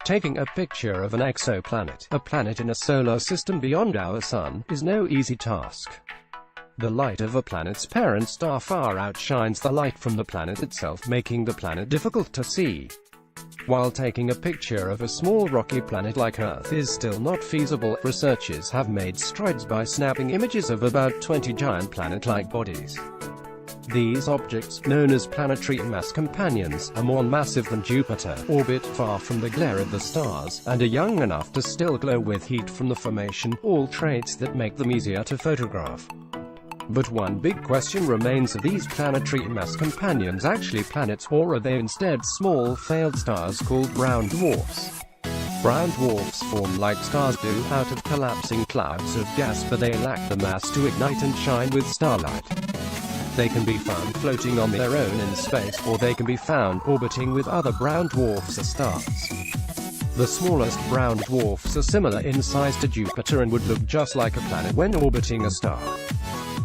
Taking a picture of an exoplanet, a planet in a solar system beyond our Sun, is no easy task. The light of a planet's parent star far outshines the light from the planet itself, making the planet difficult to see. While taking a picture of a small rocky planet like Earth is still not feasible, researchers have made strides by snapping images of about 20 giant planet-like bodies. These objects, known as planetary mass companions, are more massive than Jupiter, orbit far from the glare of the stars, and are young enough to still glow with heat from the formation, all traits that make them easier to photograph. But one big question remains: are these planetary mass companions actually planets, or are they instead small failed stars called brown dwarfs? Brown dwarfs form like stars do, out of collapsing clouds of gas, but they lack the mass to ignite and shine with starlight. They can be found floating on their own in space, or they can be found orbiting with other brown dwarfs or stars. The smallest brown dwarfs are similar in size to Jupiter and would look just like a planet when orbiting a star.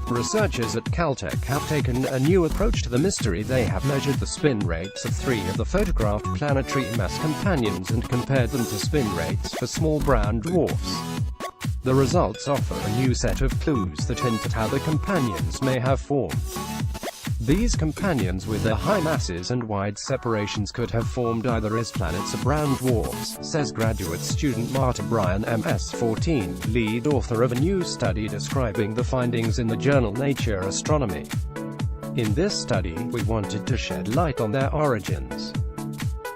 Researchers at Caltech have taken a new approach to the mystery. They have measured the spin rates of 3 of the photographed planetary mass companions and compared them to spin rates for small brown dwarfs. The results offer a new set of clues that hint at how the companions may have formed. These companions with their high masses and wide separations could have formed either as planets or brown dwarfs, says graduate student Marta Bryan, MS-14, lead author of a new study describing the findings in the journal Nature Astronomy. In this study, we wanted to shed light on their origins.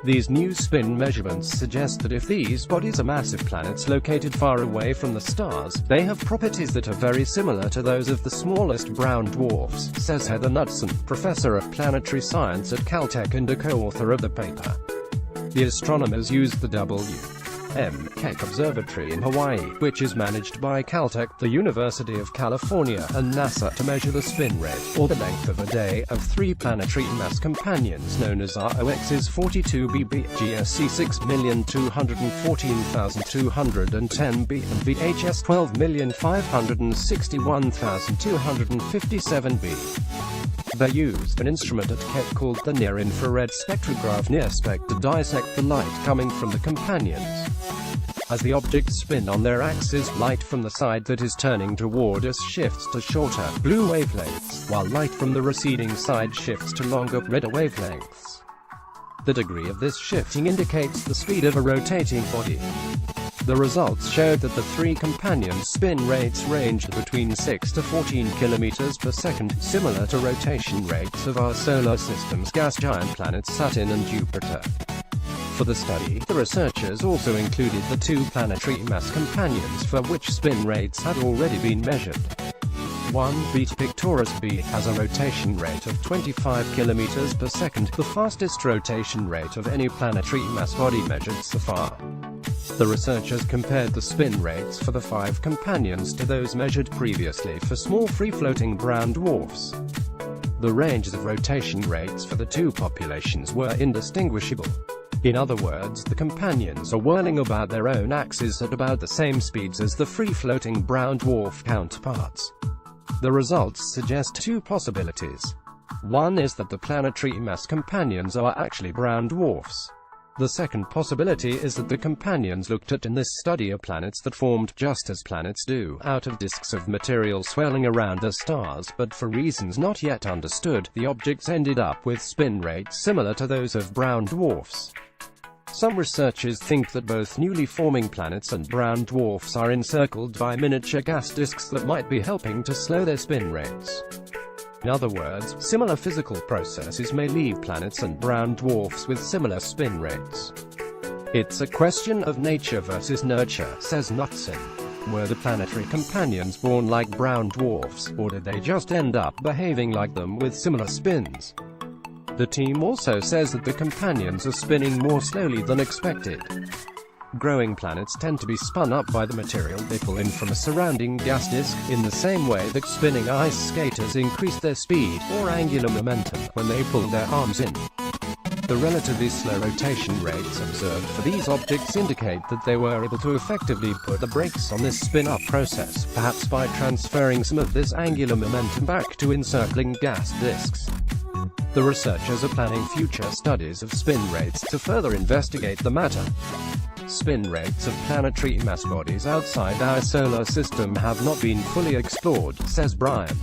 These new spin measurements suggest that if these bodies are massive planets located far away from the stars, they have properties that are very similar to those of the smallest brown dwarfs, says Heather Knudsen, professor of planetary science at Caltech and a co-author of the paper. The astronomers used the W.M. Keck Observatory in Hawaii, which is managed by Caltech, the University of California, and NASA, to measure the spin rate, or the length of a day, of 3 planetary mass companions known as ROXs 42b, GSC 6,214,210b, and VHS 12,561,257b. They used an instrument at Keck called the near-infrared spectrograph NIRSPEC to dissect the light coming from the companions. As the objects spin on their axis, light from the side that is turning toward us shifts to shorter, blue wavelengths, while light from the receding side shifts to longer, redder wavelengths. The degree of this shifting indicates the speed of a rotating body. The results showed that the 3 companions' spin rates ranged between 6 to 14 kilometers per second, similar to rotation rates of our solar system's gas giant planets Saturn and Jupiter. For the study, the researchers also included the 2 planetary mass companions for which spin rates had already been measured. 1b Pictoris b has a rotation rate of 25 kilometers per second, the fastest rotation rate of any planetary mass body measured so far. The researchers compared the spin rates for the 5 companions to those measured previously for small free-floating brown dwarfs. The ranges of rotation rates for the 2 populations were indistinguishable. In other words, the companions are whirling about their own axes at about the same speeds as the free-floating brown dwarf counterparts. The results suggest 2 possibilities. One is that the planetary mass companions are actually brown dwarfs. The second possibility is that the companions looked at in this study are planets that formed just as planets do, out of disks of material swirling around their stars, but for reasons not yet understood, the objects ended up with spin rates similar to those of brown dwarfs. Some researchers think that both newly forming planets and brown dwarfs are encircled by miniature gas disks that might be helping to slow their spin rates. In other words, similar physical processes may leave planets and brown dwarfs with similar spin rates. It's a question of nature versus nurture, says Knudsen. Were the planetary companions born like brown dwarfs, or did they just end up behaving like them with similar spins? The team also says that the companions are spinning more slowly than expected. Growing planets tend to be spun up by the material they pull in from a surrounding gas disk, in the same way that spinning ice skaters increase their speed, or angular momentum, when they pull their arms in. The relatively slow rotation rates observed for these objects indicate that they were able to effectively put the brakes on this spin-up process, perhaps by transferring some of this angular momentum back to encircling gas disks. The researchers are planning future studies of spin rates to further investigate the matter. spin rates of planetary mass bodies outside our solar system have not been fully explored, says Brian.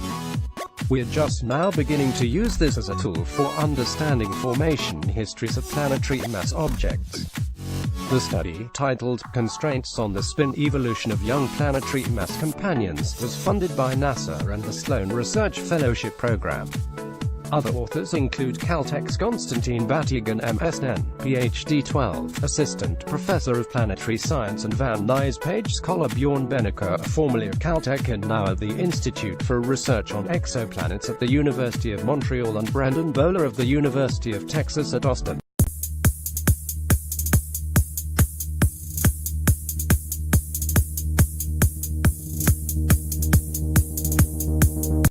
We're just now beginning to use this as a tool for understanding formation histories of planetary mass objects. The study, titled "Constraints on the Spin Evolution of Young Planetary Mass Companions," was funded by NASA and the Sloan Research Fellowship Program. Other authors include Caltech's Konstantin Batygin MSN, PhD 12, Assistant Professor of Planetary Science, and Van Nuys Page scholar Bjorn Benneker, formerly of Caltech and now at the Institute for Research on Exoplanets at the University of Montreal, and Brendan Bowler of the University of Texas at Austin.